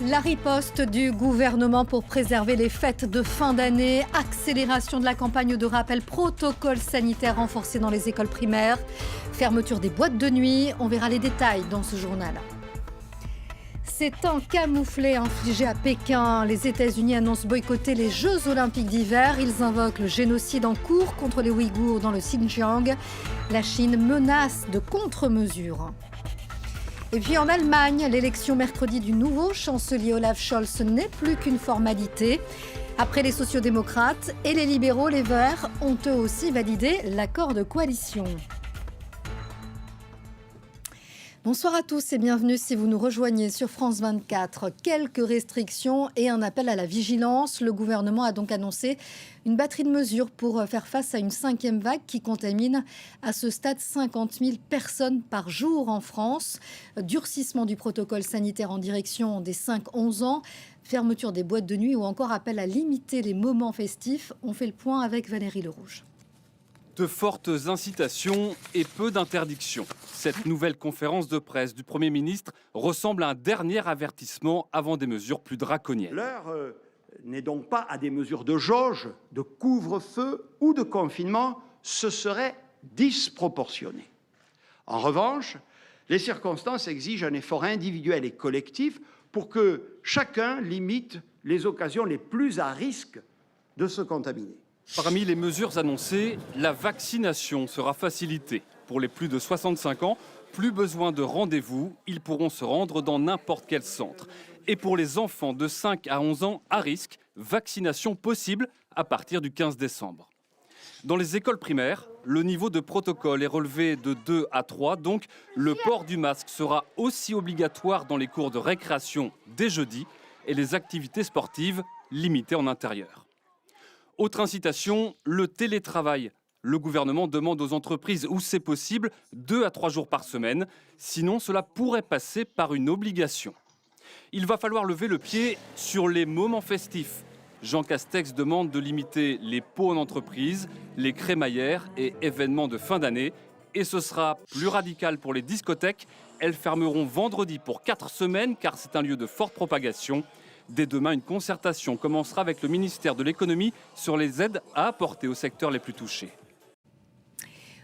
La riposte du gouvernement pour préserver les fêtes de fin d'année, accélération de la campagne de rappel, protocole sanitaire renforcé dans les écoles primaires, fermeture des boîtes de nuit. On verra les détails dans ce journal. C'est un camouflet infligé à Pékin. Les États-Unis annoncent boycotter les Jeux Olympiques d'hiver. Ils invoquent le génocide en cours contre les Ouïghours dans le Xinjiang. La Chine menace de contre-mesures. Et puis en Allemagne, l'élection mercredi du nouveau chancelier Olaf Scholz n'est plus qu'une formalité. Après les sociodémocrates et les libéraux, les Verts ont eux aussi validé l'accord de coalition. Bonsoir à tous et bienvenue si vous nous rejoignez sur France 24. Quelques restrictions et un appel à la vigilance. Le gouvernement a donc annoncé une batterie de mesures pour faire face à une 5e vague qui contamine à ce stade 50 000 personnes par jour en France. Durcissement du protocole sanitaire en direction des 5-11 ans, fermeture des boîtes de nuit ou encore appel à limiter les moments festifs. On fait le point avec Valérie Lerouge. De fortes incitations et peu d'interdictions. Cette nouvelle conférence de presse du Premier ministre ressemble à un dernier avertissement avant des mesures plus draconiennes. L'heure n'est donc pas à des mesures de jauge, de couvre-feu ou de confinement. Ce serait disproportionné. En revanche, les circonstances exigent un effort individuel et collectif pour que chacun limite les occasions les plus à risque de se contaminer. Parmi les mesures annoncées, la vaccination sera facilitée. Pour les plus de 65 ans, plus besoin de rendez-vous, ils pourront se rendre dans n'importe quel centre. Et pour les enfants de 5 à 11 ans à risque, vaccination possible à partir du 15 décembre. Dans les écoles primaires, le niveau de protocole est relevé de 2 à 3, donc le port du masque sera aussi obligatoire dans les cours de récréation dès jeudi et les activités sportives limitées en intérieur. Autre incitation, le télétravail. Le gouvernement demande aux entreprises où c'est possible 2 à 3 jours par semaine. Sinon, cela pourrait passer par une obligation. Il va falloir lever le pied sur les moments festifs. Jean Castex demande de limiter les pots en entreprise, les crémaillères et événements de fin d'année. Et ce sera plus radical pour les discothèques. Elles fermeront vendredi pour 4 semaines car c'est un lieu de forte propagation. Dès demain, une concertation commencera avec le ministère de l'économie sur les aides à apporter aux secteurs les plus touchés.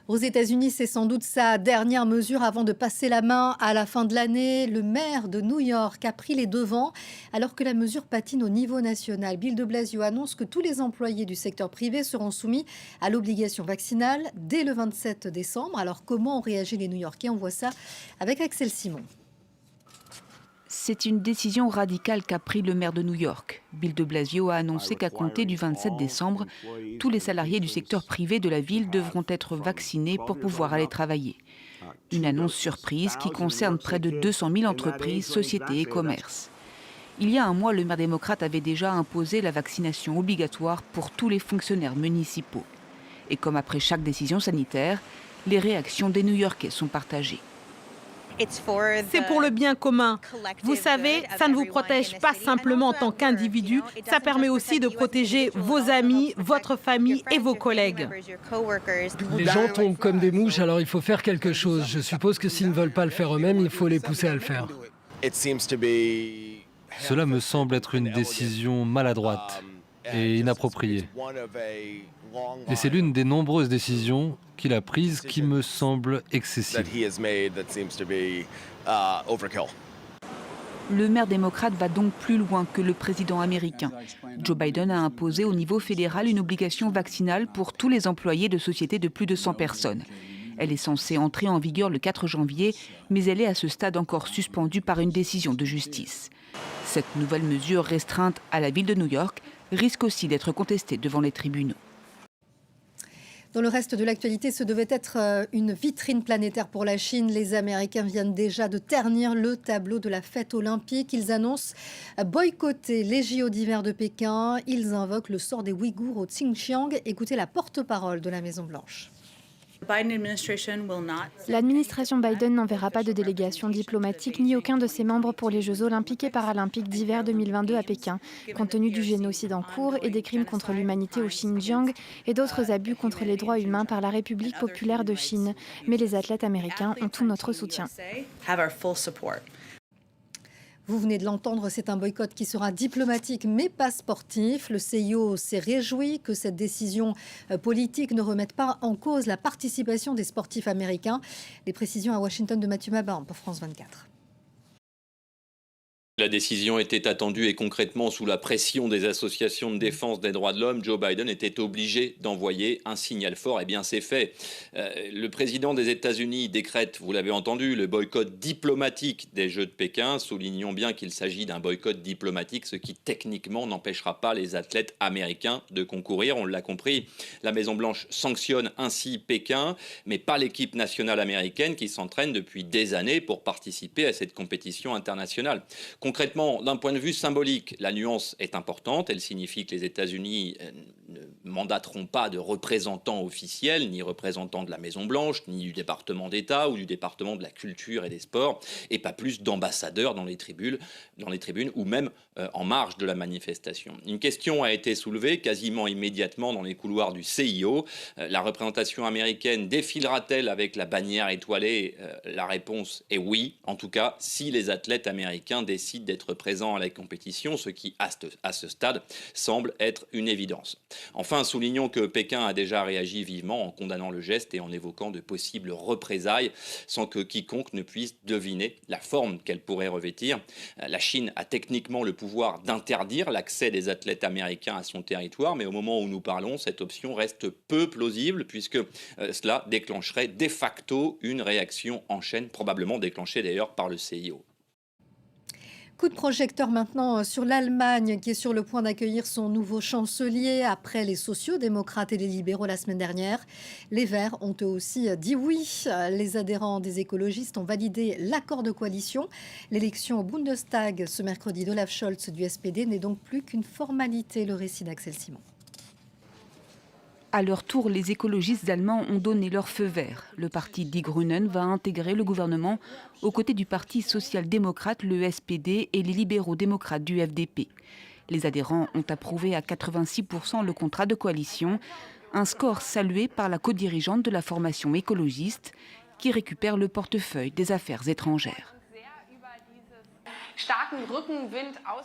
Aux États-Unis, c'est sans doute sa dernière mesure avant de passer la main à la fin de l'année. Le maire de New York a pris les devants alors que la mesure patine au niveau national. Bill de Blasio annonce que tous les employés du secteur privé seront soumis à l'obligation vaccinale dès le 27 décembre. Alors comment ont réagi les New-Yorkais? On voit ça avec Axel Simon. C'est une décision radicale qu'a pris le maire de New York. Bill de Blasio a annoncé qu'à compter du 27 décembre, tous les salariés du secteur privé de la ville devront être vaccinés pour pouvoir aller travailler. Une annonce surprise qui concerne près de 200 000 entreprises, sociétés et commerces. Il y a un mois, le maire démocrate avait déjà imposé la vaccination obligatoire pour tous les fonctionnaires municipaux. Et comme après chaque décision sanitaire, les réactions des New-Yorkais sont partagées. C'est pour le bien commun. Vous savez, ça ne vous protège pas simplement en tant qu'individu, ça permet aussi de protéger vos amis, votre famille et vos collègues. Les gens tombent comme des mouches, alors il faut faire quelque chose. Je suppose que s'ils ne veulent pas le faire eux-mêmes, il faut les pousser à le faire. Cela me semble être une décision maladroite et inappropriée. Et c'est l'une des nombreuses décisions qu'il a prises qui me semble excessive. Le maire démocrate va donc plus loin que le président américain. Joe Biden a imposé au niveau fédéral une obligation vaccinale pour tous les employés de sociétés de plus de 100 personnes. Elle est censée entrer en vigueur le 4 janvier, mais elle est à ce stade encore suspendue par une décision de justice. Cette nouvelle mesure restreinte à la ville de New York risque aussi d'être contestée devant les tribunaux. Dans le reste de l'actualité, ce devait être une vitrine planétaire pour la Chine. Les Américains viennent déjà de ternir le tableau de la fête olympique. Ils annoncent boycotter les JO d'hiver de Pékin. Ils invoquent le sort des Ouïghours au Xinjiang. Écoutez la porte-parole de la Maison-Blanche. L'administration Biden n'enverra pas de délégation diplomatique ni aucun de ses membres pour les Jeux olympiques et paralympiques d'hiver 2022 à Pékin, compte tenu du génocide en cours et des crimes contre l'humanité au Xinjiang et d'autres abus contre les droits humains par la République populaire de Chine. Mais les athlètes américains ont tout notre soutien. Vous venez de l'entendre, c'est un boycott qui sera diplomatique mais pas sportif. Le CIO s'est réjoui que cette décision politique ne remette pas en cause la participation des sportifs américains. Les précisions à Washington de Mathieu Mabin pour France 24. La décision était attendue et concrètement, sous la pression des associations de défense des droits de l'homme, Joe Biden était obligé d'envoyer un signal fort. Eh bien, c'est fait. Le président des États-Unis décrète, vous l'avez entendu, le boycott diplomatique des Jeux de Pékin. Soulignons bien qu'il s'agit d'un boycott diplomatique, ce qui techniquement n'empêchera pas les athlètes américains de concourir. On l'a compris, la Maison-Blanche sanctionne ainsi Pékin, mais pas l'équipe nationale américaine qui s'entraîne depuis des années pour participer à cette compétition internationale. Concrètement, d'un point de vue symbolique, la nuance est importante. Elle signifie que les États-Unis ne mandateront pas de représentants officiels, ni représentants de la Maison-Blanche, ni du département d'État ou du département de la culture et des sports, et pas plus d'ambassadeurs dans les tribunes ou même en marge de la manifestation. Une question a été soulevée quasiment immédiatement dans les couloirs du CIO. La représentation américaine défilera-t-elle avec la bannière étoilée ? La réponse est oui, en tout cas si les athlètes américains décident d'être présents à la compétition, ce qui, à ce stade, semble être une évidence. Enfin, soulignons que Pékin a déjà réagi vivement en condamnant le geste et en évoquant de possibles représailles, sans que quiconque ne puisse deviner la forme qu'elle pourrait revêtir. La Chine a techniquement le pouvoir d'interdire l'accès des athlètes américains à son territoire, mais au moment où nous parlons, cette option reste peu plausible, puisque cela déclencherait de facto une réaction en chaîne, probablement déclenchée d'ailleurs par le CIO. Coup de projecteur maintenant sur l'Allemagne qui est sur le point d'accueillir son nouveau chancelier après les sociaux-démocrates et les libéraux la semaine dernière. Les Verts ont eux aussi dit oui. Les adhérents des écologistes ont validé l'accord de coalition. L'élection au Bundestag ce mercredi d'Olaf Scholz du SPD n'est donc plus qu'une formalité. Le récit d'Axel Simon. À leur tour, les écologistes allemands ont donné leur feu vert. Le parti Die Grünen va intégrer le gouvernement aux côtés du parti social-démocrate, le SPD, et les libéraux-démocrates du FDP. Les adhérents ont approuvé à 86% le contrat de coalition, un score salué par la codirigeante de la formation écologiste qui récupère le portefeuille des affaires étrangères.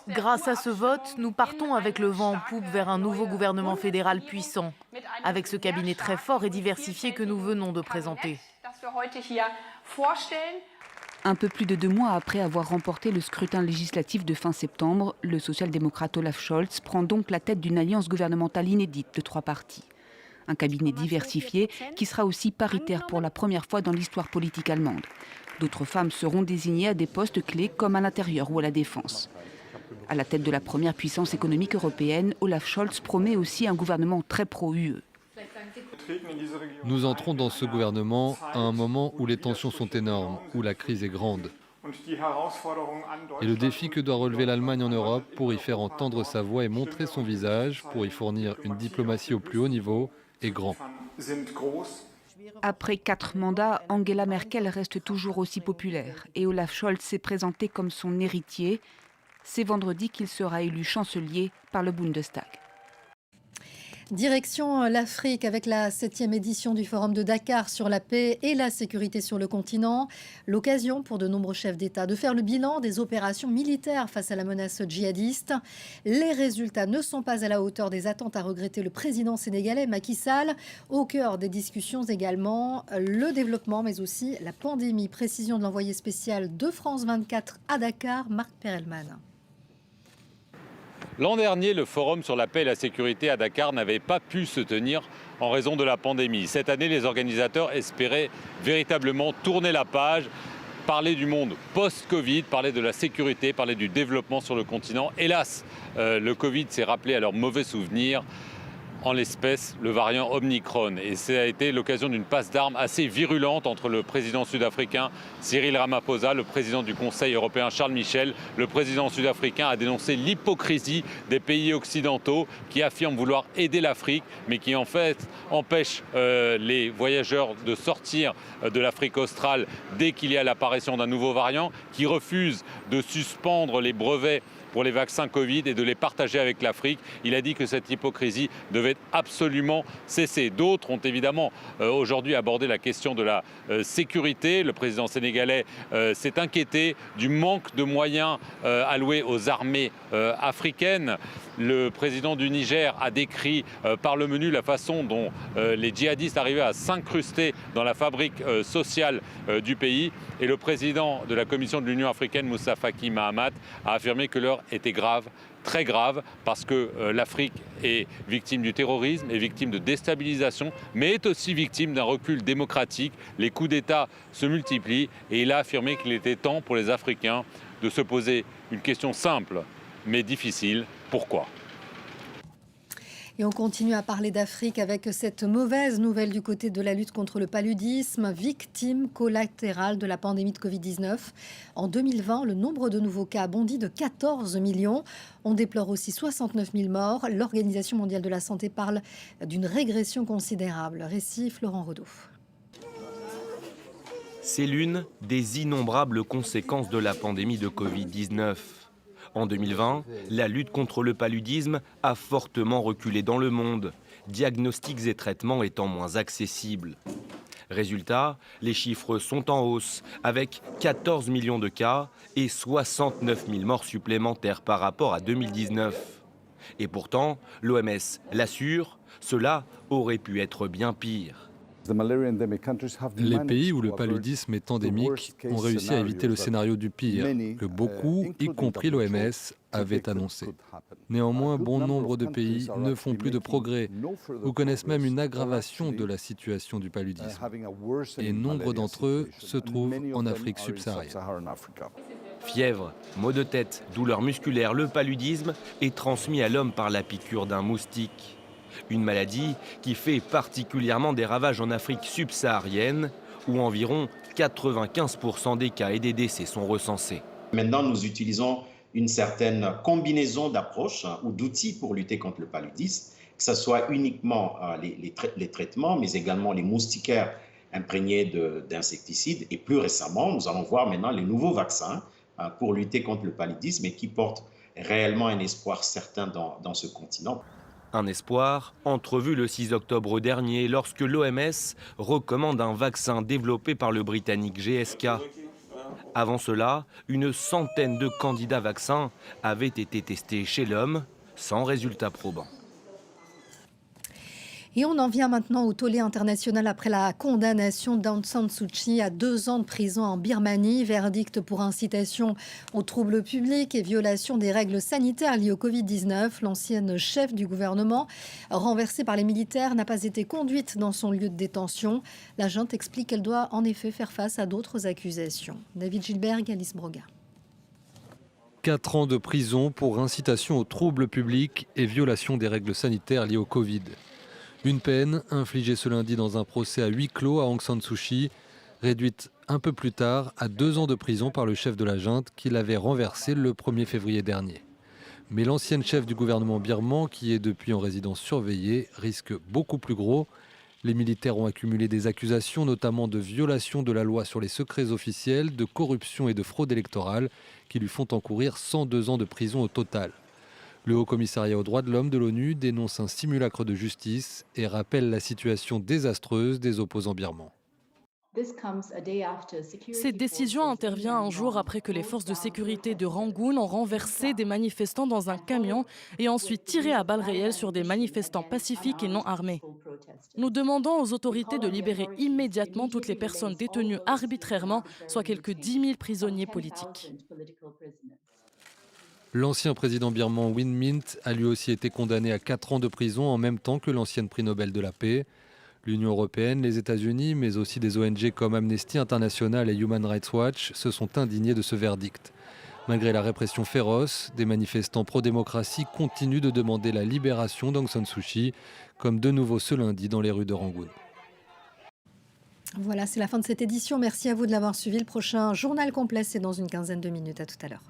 Grâce à ce vote, nous partons avec le vent en poupe vers un nouveau gouvernement fédéral puissant, avec ce cabinet très fort et diversifié que nous venons de présenter. Un peu plus de 2 mois après avoir remporté le scrutin législatif de fin septembre, le social-démocrate Olaf Scholz prend donc la tête d'une alliance gouvernementale inédite de 3 partis. Un cabinet diversifié qui sera aussi paritaire pour la première fois dans l'histoire politique allemande. D'autres femmes seront désignées à des postes clés comme à l'intérieur ou à la défense. À la tête de la première puissance économique européenne, Olaf Scholz promet aussi un gouvernement très pro-UE. Nous entrons dans ce gouvernement à un moment où les tensions sont énormes, où la crise est grande. Et le défi que doit relever l'Allemagne en Europe pour y faire entendre sa voix et montrer son visage, pour y fournir une diplomatie au plus haut niveau, est grand. Après 4 mandats, Angela Merkel reste toujours aussi populaire et Olaf Scholz s'est présenté comme son héritier. C'est vendredi qu'il sera élu chancelier par le Bundestag. Direction l'Afrique avec la 7e édition du Forum de Dakar sur la paix et la sécurité sur le continent. L'occasion pour de nombreux chefs d'État de faire le bilan des opérations militaires face à la menace djihadiste. Les résultats ne sont pas à la hauteur des attentes, a regretté le président sénégalais Macky Sall. Au cœur des discussions également, le développement mais aussi la pandémie. Précision de l'envoyé spécial de France 24 à Dakar, Marc Perelman. L'an dernier, le Forum sur la paix et la sécurité à Dakar n'avait pas pu se tenir en raison de la pandémie. Cette année, les organisateurs espéraient véritablement tourner la page, parler du monde post-Covid, parler de la sécurité, parler du développement sur le continent. Hélas, le Covid s'est rappelé à leurs mauvais souvenirs, en l'espèce le variant Omicron. Et ça a été l'occasion d'une passe d'armes assez virulente entre le président sud-africain Cyril Ramaphosa, le président du Conseil européen Charles Michel. Le président sud-africain a dénoncé l'hypocrisie des pays occidentaux qui affirment vouloir aider l'Afrique, mais qui en fait empêchent les voyageurs de sortir de l'Afrique australe dès qu'il y a l'apparition d'un nouveau variant, qui refusent de suspendre les brevets pour les vaccins Covid et de les partager avec l'Afrique. Il a dit que cette hypocrisie devait absolument cesser. D'autres ont évidemment aujourd'hui abordé la question de la sécurité. Le président sénégalais s'est inquiété du manque de moyens alloués aux armées africaines. Le président du Niger a décrit par le menu la façon dont les djihadistes arrivaient à s'incruster dans la fabrique sociale du pays. Et le président de la Commission de l'Union africaine, Moussa Faki Mahamat, a affirmé que l'heure était grave, très grave, parce que l'Afrique est victime du terrorisme, est victime de déstabilisation, mais est aussi victime d'un recul démocratique. Les coups d'État se multiplient et il a affirmé qu'il était temps pour les Africains de se poser une question simple mais difficile. Pourquoi ? Et on continue à parler d'Afrique avec cette mauvaise nouvelle du côté de la lutte contre le paludisme, victime collatérale de la pandémie de Covid-19. En 2020, le nombre de nouveaux cas a bondi de 14 millions. On déplore aussi 69 000 morts. L'Organisation mondiale de la santé parle d'une régression considérable. Récit Florent Redeau. C'est l'une des innombrables conséquences de la pandémie de Covid-19. En 2020, la lutte contre le paludisme a fortement reculé dans le monde, diagnostics et traitements étant moins accessibles. Résultat, les chiffres sont en hausse, avec 14 millions de cas et 69 000 morts supplémentaires par rapport à 2019. Et pourtant, l'OMS l'assure, cela aurait pu être bien pire. Les pays où le paludisme est endémique ont réussi à éviter le scénario du pire, que beaucoup, y compris l'OMS, avaient annoncé. Néanmoins, bon nombre de pays ne font plus de progrès ou connaissent même une aggravation de la situation du paludisme. Et nombre d'entre eux se trouvent en Afrique subsaharienne. Fièvre, maux de tête, douleurs musculaires, le paludisme est transmis à l'homme par la piqûre d'un moustique. Une maladie qui fait particulièrement des ravages en Afrique subsaharienne, où environ 95% des cas et des décès sont recensés. Maintenant, nous utilisons une certaine combinaison d'approches ou d'outils pour lutter contre le paludisme, que ce soit uniquement les traitements, mais également les moustiquaires imprégnés d'insecticides. Et plus récemment, nous allons voir maintenant les nouveaux vaccins pour lutter contre le paludisme et qui portent réellement un espoir certain dans ce continent. Un espoir entrevu le 6 octobre dernier lorsque l'OMS recommande un vaccin développé par le Britannique GSK. Avant cela, une centaine de candidats vaccins avaient été testés chez l'homme sans résultat probant. Et on en vient maintenant au tollé international après la condamnation d'Aung San Suu Kyi à 2 ans de prison en Birmanie. Verdict pour incitation aux troubles publics et violation des règles sanitaires liées au Covid-19. L'ancienne chef du gouvernement, renversée par les militaires, n'a pas été conduite dans son lieu de détention. La junte explique qu'elle doit en effet faire face à d'autres accusations. David Gilbert, Alice Broga. 4 ans de prison pour incitation aux troubles publics et violation des règles sanitaires liées au Covid. Une peine infligée ce lundi dans un procès à huis clos à Aung San Suu Kyi, réduite un peu plus tard à 2 ans de prison par le chef de la junte qui l'avait renversé le 1er février dernier. Mais l'ancienne chef du gouvernement birman, qui est depuis en résidence surveillée, risque beaucoup plus gros. Les militaires ont accumulé des accusations, notamment de violation de la loi sur les secrets officiels, de corruption et de fraude électorale, qui lui font encourir 102 ans de prison au total. Le Haut-Commissariat aux droits de l'homme de l'ONU dénonce un simulacre de justice et rappelle la situation désastreuse des opposants birmans. Cette décision intervient un jour après que les forces de sécurité de Rangoon ont renversé des manifestants dans un camion et ensuite tiré à balles réelles sur des manifestants pacifiques et non armés. Nous demandons aux autorités de libérer immédiatement toutes les personnes détenues arbitrairement, soit quelques 10 000 prisonniers politiques. L'ancien président birman Win Myint a lui aussi été condamné à 4 ans de prison en même temps que l'ancienne prix Nobel de la paix. L'Union européenne, les États-Unis, mais aussi des ONG comme Amnesty International et Human Rights Watch se sont indignés de ce verdict. Malgré la répression féroce, des manifestants pro-démocratie continuent de demander la libération d'Aung San Suu Kyi, comme de nouveau ce lundi dans les rues de Rangoon. Voilà, c'est la fin de cette édition. Merci à vous de l'avoir suivi. Le prochain journal complet, c'est dans une quinzaine de minutes. À tout à l'heure.